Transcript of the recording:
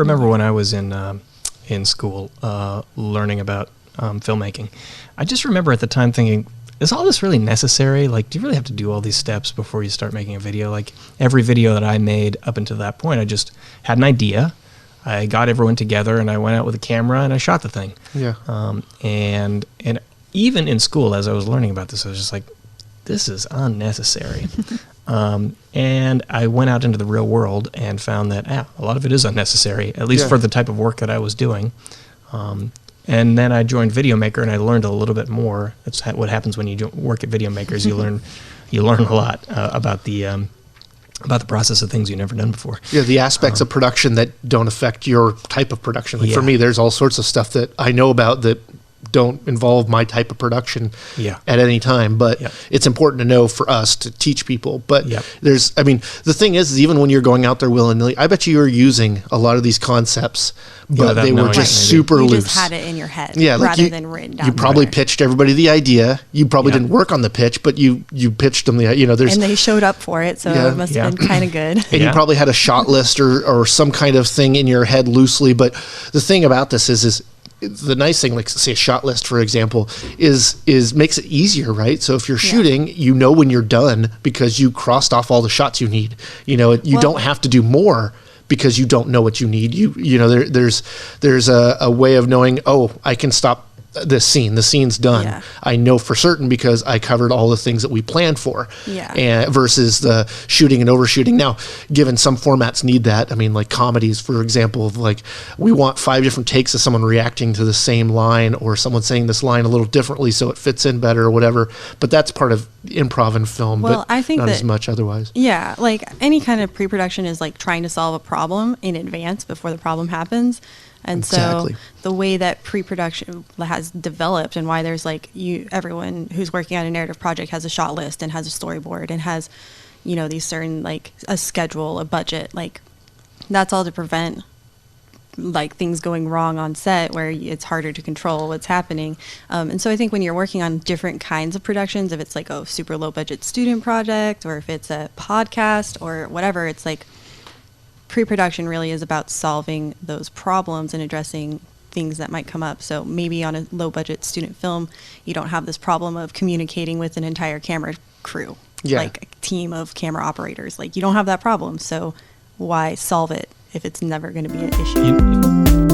remember when I was in school learning about filmmaking. I just remember at the time thinking, is all this really necessary? Like, do you really have to do all these steps before you start making a video? Like, every video that I made up until that point, I just had an idea. I got everyone together, and I went out with a camera, and I shot the thing. Yeah. And even in school, as I was learning about this, I was just like, this is unnecessary. And I went out into the real world and found that a lot of it is unnecessary, at least for the type of work that I was doing. And then I joined Videomaker, and I learned a little bit more. That's what happens when you work at Videomakers. You learn a lot about the process of things you've never done before. Yeah, the aspects of production that don't affect your type of production. Like for me, there's all sorts of stuff that I know about that don't involve my type of production at any time, but it's important to know for us to teach people. But the thing is even when you're going out there willy-nilly, I bet you were using a lot of these concepts, but they were just super loose. You just had it in your head rather than written down. You probably pitched everybody the idea. You probably didn't work on the pitch, but you pitched them the, and they showed up for it, so it must have been kind of good. And you probably had a shot list or some kind of thing in your head loosely. But the thing about this is the nice thing, like say a shot list, for example, is makes it easier, right? So if you're shooting, when you're done because you crossed off all the shots you need. You don't have to do more because you don't know what you need. There's a way of knowing, I can stop this scene. The scene's done. Yeah. I know for certain because I covered all the things that we planned for. Yeah. And versus the shooting and overshooting. Now, given some formats need that, I mean, like comedies, for example, of like we want 5 different takes of someone reacting to the same line or someone saying this line a little differently so it fits in better or whatever. But that's part of improv and film. Well, but I think not as much otherwise. Yeah, like any kind of pre-production is like trying to solve a problem in advance before the problem happens. And so the way that pre-production has developed and why there's like everyone who's working on a narrative project has a shot list and has a storyboard and has, these certain like a schedule, a budget, like that's all to prevent like things going wrong on set where it's harder to control what's happening. And so I think when you're working on different kinds of productions, if it's like a super low budget student project or if it's a podcast or whatever, it's like pre-production really is about solving those problems and addressing things that might come up. So maybe on a low-budget student film, you don't have this problem of communicating with an entire camera crew, like a team of camera operators. Like you don't have that problem, so why solve it if it's never going to be an issue?